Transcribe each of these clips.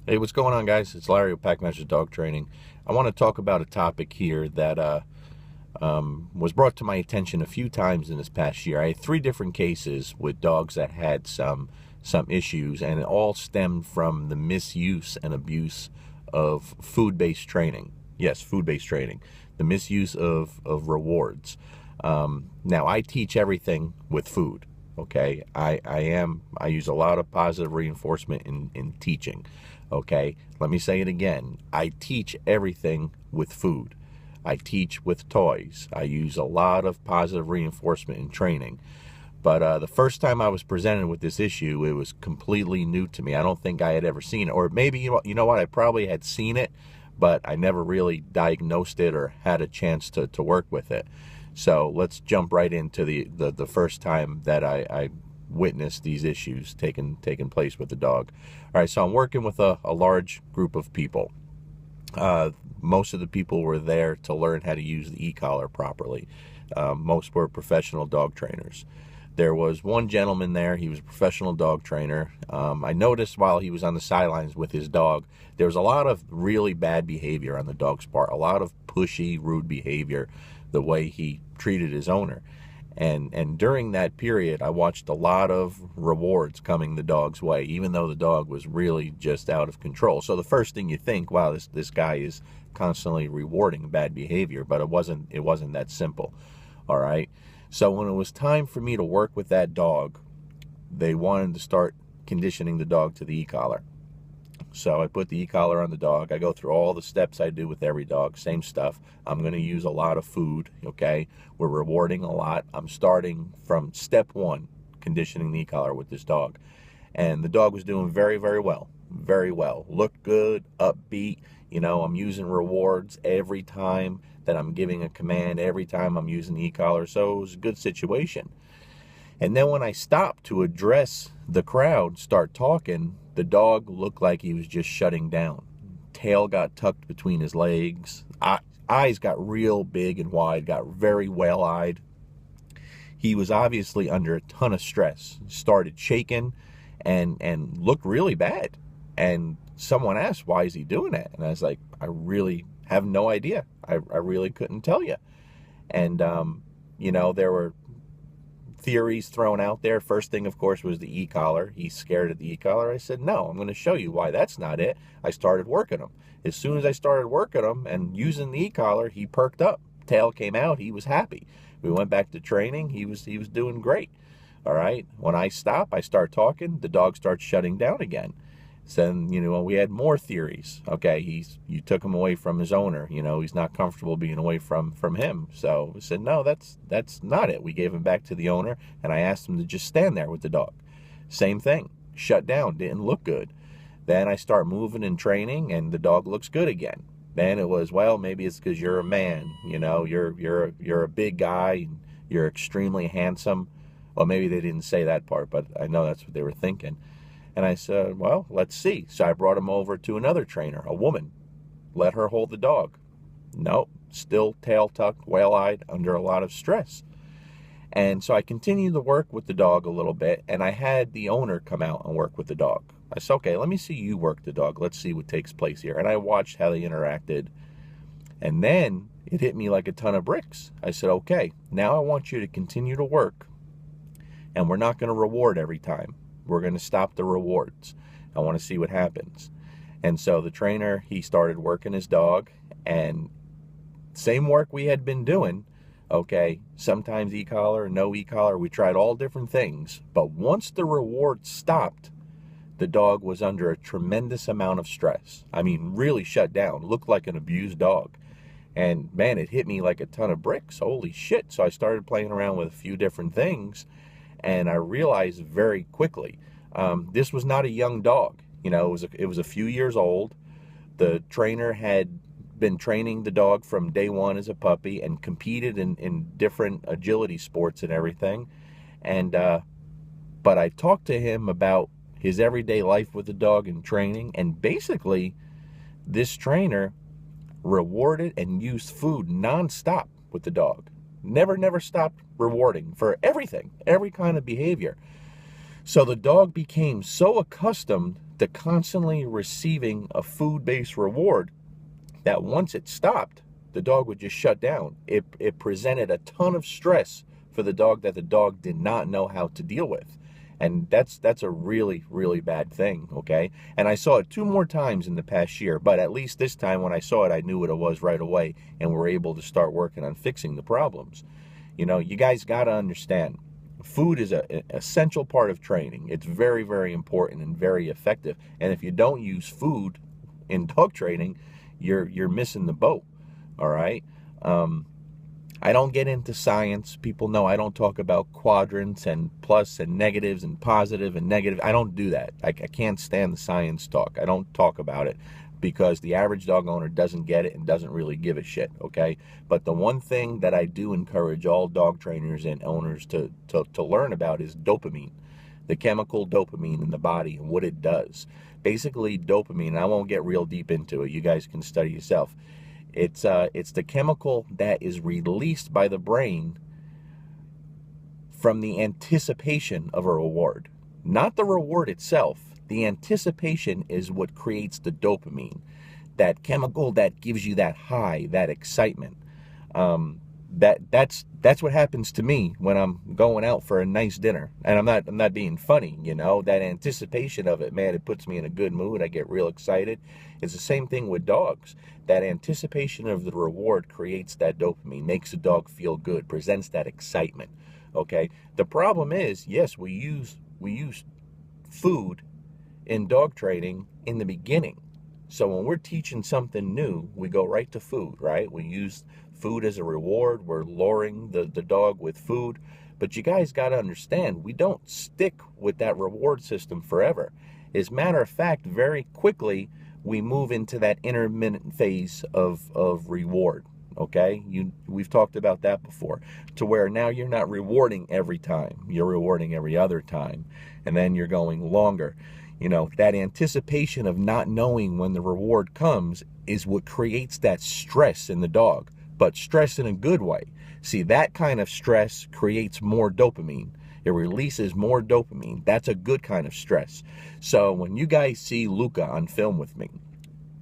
Hey, what's going on, guys? It's Larry with Packmaster Dog Training. I want to talk about a topic here that was brought to my attention a few times in this past year. I had 3 different cases with dogs that had some issues, and it all stemmed from the misuse and abuse of food-based training. Yes, food-based training. The misuse of rewards. Now, I teach everything with food. Okay, I use a lot of positive reinforcement in teaching. Okay, let me say it again. I teach everything with food. I teach with toys. I use a lot of positive reinforcement in training. But the first time I was presented with this issue, it was completely new to me. I don't think I had ever seen it. Or maybe, you know what, I probably had seen it, but I never really diagnosed it or had a chance to work with it. So let's jump right into the first time that I witnessed these issues taking place with the dog. All right, so I'm working with a large group of people. Most of the people were there to learn how to use the e-collar properly. Most were professional dog trainers. There was one gentleman there. He was a professional dog trainer. I noticed while he was on the sidelines with his dog, there was a lot of really bad behavior on the dog's part, a lot of pushy, rude behavior, the way he treated his owner. And during that period, I watched a lot of rewards coming the dog's way, even though the dog was really just out of control. So the first thing you think, wow, this guy is constantly rewarding bad behavior, but it wasn't that simple. All right. So when it was time for me to work with that dog, they wanted to start conditioning the dog to the e-collar. So I put the e-collar on the dog. I go through all the steps I do with every dog, same stuff. I'm going to use a lot of food, okay? We're rewarding a lot. I'm starting from step 1, conditioning the e-collar with this dog. And the dog was doing very, very well. Very well. Looked good, upbeat. You know, I'm using rewards every time that I'm giving a command, every time I'm using the e-collar. So it was a good situation. And then when I stopped to address the crowd, start talking, the dog looked like he was just shutting down. Tail got tucked between his legs. Eyes got real big and wide, got very well-eyed. He was obviously under a ton of stress. Started shaking and looked really bad. And someone asked, why is he doing that? And I was like, I really have no idea. I really couldn't tell you. And, you know, there were theories thrown out there. First thing, of course, was the e-collar. He's scared of the e-collar. I said, no, I'm going to show you why that's not it. I started working him. As soon as I started working him and using the e-collar, he perked up. Tail came out. He was happy. We went back to training. He was doing great. All right. When I stop, I start talking. The dog starts shutting down again. So then, you know, we had more theories. Okay, you took him away from his owner. You know, he's not comfortable being away from him. So we said, no, that's not it. We gave him back to the owner, and I asked him to just stand there with the dog. Same thing. Shut down. Didn't look good. Then I start moving and training, and the dog looks good again. Then it was, well, maybe it's because you're a man. You know, you're a big guy. You're extremely handsome. Well, maybe they didn't say that part, but I know that's what they were thinking. And I said, well, let's see. So I brought him over to another trainer, a woman. Let her hold the dog. Nope, still tail tucked, well-eyed, under a lot of stress. And so I continued to work with the dog a little bit, and I had the owner come out and work with the dog. I said, okay, let me see you work the dog. Let's see what takes place here. And I watched how they interacted. And then it hit me like a ton of bricks. I said, okay, now I want you to continue to work, and we're not going to reward every time. We're going to stop the rewards. I want to see what happens. And so the trainer, he started working his dog, and same work we had been doing, okay, sometimes e-collar, no e-collar, we tried all different things. But once the reward stopped, the dog was under a tremendous amount of stress. I mean, really shut down, looked like an abused dog. And man, it hit me like a ton of bricks. Holy shit. So I started playing around with a few different things, and I realized very quickly, this was not a young dog. You know, it was a few years old. The trainer had been training the dog from day one as a puppy and competed in different agility sports and everything. And but I talked to him about his everyday life with the dog and training, and basically this trainer rewarded and used food nonstop with the dog. Never stopped rewarding for everything, every kind of behavior. So the dog became so accustomed the constantly receiving a food-based reward, that once it stopped, the dog would just shut down. It presented a ton of stress for the dog that the dog did not know how to deal with. And that's a really, really bad thing, okay? And I saw it 2 more times in the past year, but at least this time when I saw it, I knew what it was right away and were able to start working on fixing the problems. You know, you guys got to understand, food is an essential part of training. It's very, very important and very effective. And if you don't use food in dog training, you're missing the boat, all right? I don't get into science. People know I don't talk about quadrants and plus and negatives and positive and negative. I don't do that. I can't stand the science talk. I don't talk about it because the average dog owner doesn't get it and doesn't really give a shit, okay? But the one thing that I do encourage all dog trainers and owners to learn about is dopamine, the chemical dopamine in the body and what it does. Basically, dopamine, and I won't get real deep into it. You guys can study yourself. It's the chemical that is released by the brain from the anticipation of a reward. Not the reward itself. The anticipation is what creates the dopamine, that chemical that gives you that high, that excitement. That's what happens to me when I'm going out for a nice dinner, and I'm not being funny, you know. That anticipation of it, man, it puts me in a good mood. I get real excited. It's the same thing with dogs. That anticipation of the reward creates that dopamine, makes the dog feel good, presents that excitement. Okay. The problem is, yes, we use food in dog training in the beginning. So when we're teaching something new, we go right to food, right? We use food as a reward. We're luring the dog with food. But you guys got to understand, we don't stick with that reward system forever. As a matter of fact, very quickly, we move into that intermittent phase of reward, okay? We've talked about that before, to where now you're not rewarding every time. You're rewarding every other time, and then you're going longer. You know, that anticipation of not knowing when the reward comes is what creates that stress in the dog, but stress in a good way. See, that kind of stress creates more dopamine. It releases more dopamine. That's a good kind of stress. So when you guys see Luca on film with me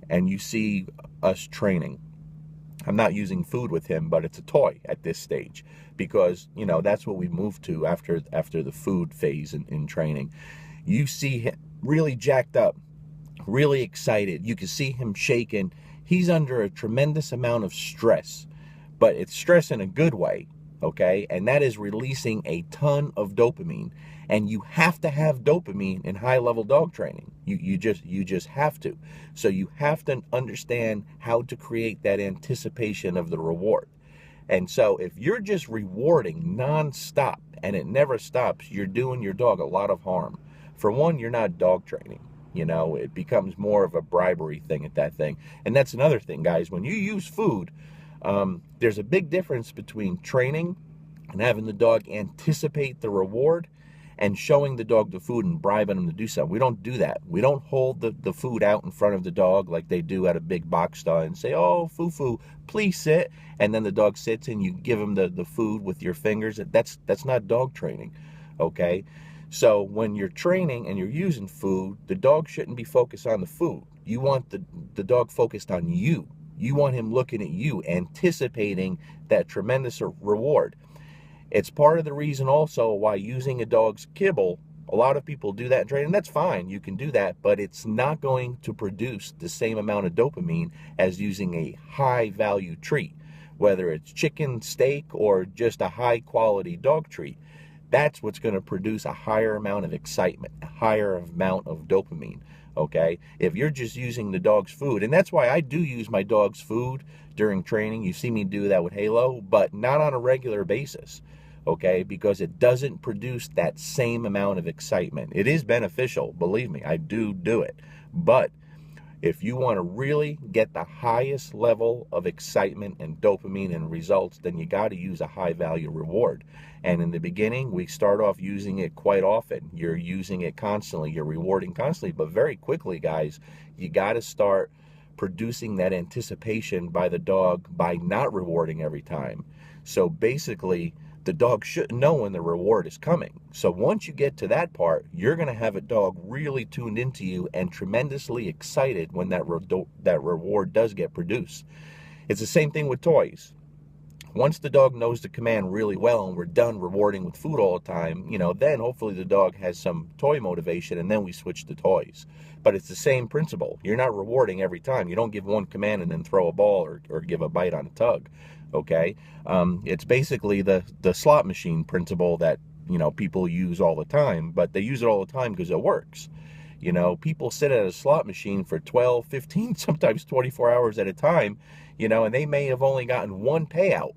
and you see us training, I'm not using food with him, but it's a toy at this stage because, you know, that's what we moved to after the food phase in training. You see him really jacked up, really excited. You can see him shaking. He's under a tremendous amount of stress, but it's stress in a good way, okay? And that is releasing a ton of dopamine. And you have to have dopamine in high-level dog training. You just have to. So you have to understand how to create that anticipation of the reward. And so if you're just rewarding nonstop and it never stops, you're doing your dog a lot of harm. For one, you're not dog training. You know, it becomes more of a bribery thing at that thing. And that's another thing, guys. When you use food, there's a big difference between training and having the dog anticipate the reward and showing the dog the food and bribing him to do something. We don't do that. We don't hold the food out in front of the dog like they do at a big box stall and say, oh, foo-foo, please sit. And then the dog sits and you give him the food with your fingers. That's not dog training, okay? So when you're training and you're using food, the dog shouldn't be focused on the food. You want the dog focused on you. You want him looking at you, anticipating that tremendous reward. It's part of the reason also why using a dog's kibble, a lot of people do that in training. That's fine, you can do that, but it's not going to produce the same amount of dopamine as using a high-value treat, whether it's chicken, steak, or just a high-quality dog treat. That's what's going to produce a higher amount of excitement, a higher amount of dopamine, okay? If you're just using the dog's food, and that's why I do use my dog's food during training. You see me do that with Halo, but not on a regular basis, okay? Because it doesn't produce that same amount of excitement. It is beneficial, believe me, I do it. But if you want to really get the highest level of excitement and dopamine and results, then you got to use a high-value reward. And in the beginning, we start off using it quite often. You're using it constantly. You're rewarding constantly. But very quickly, guys, you got to start producing that anticipation by the dog by not rewarding every time. So basically, the dog shouldn't know when the reward is coming. So once you get to that part, you're going to have a dog really tuned into you and tremendously excited when that reward does get produced. It's the same thing with toys. Once the dog knows the command really well and we're done rewarding with food all the time, then hopefully the dog has some toy motivation and then we switch to toys. But it's the same principle. You're not rewarding every time. You don't give one command and then throw a ball or give a bite on a tug. Okay? It's basically the slot machine principle that, people use all the time, but they use it all the time because it works. People sit at a slot machine for 12, 15, sometimes 24 hours at a time, and they may have only gotten one payout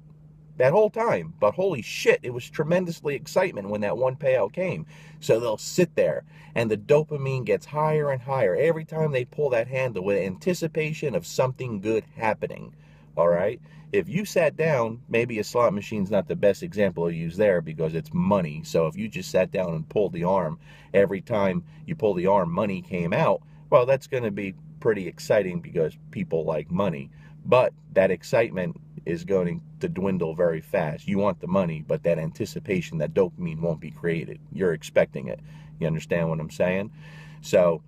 that whole time. But holy shit, it was tremendously excitement when that one payout came. So they'll sit there, and the dopamine gets higher and higher every time they pull that handle with anticipation of something good happening. All right? If you sat down, maybe a slot machine's not the best example to use there because it's money. So if you just sat down and pulled the arm, every time you pull the arm, money came out, well, that's going to be pretty exciting because people like money. But that excitement is going to dwindle very fast. You want the money, but that anticipation, that dopamine won't be created. You're expecting it. You understand what I'm saying? So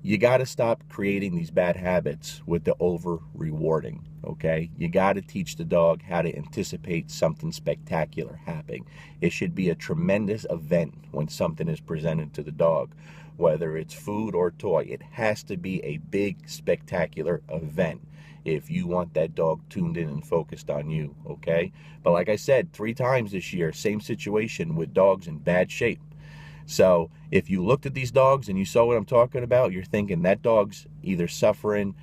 you got to stop creating these bad habits with the over rewarding. Okay, you got to teach the dog how to anticipate something spectacular happening. It should be a tremendous event when something is presented to the dog, whether it's food or toy. It has to be a big, spectacular event if you want that dog tuned in and focused on you. Okay, but like I said, 3 times this year, same situation with dogs in bad shape. So if you looked at these dogs and you saw what I'm talking about, you're thinking that dog's either suffering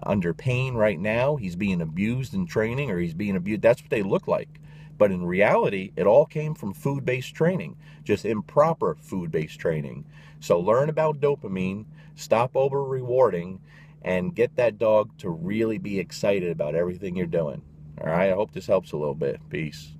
under pain right now, he's being abused in training, or he's being abused. That's what they look like. But in reality, it all came from food-based training, just improper food-based training. So learn about dopamine, stop over-rewarding, and get that dog to really be excited about everything you're doing. All right, I hope this helps a little bit. Peace.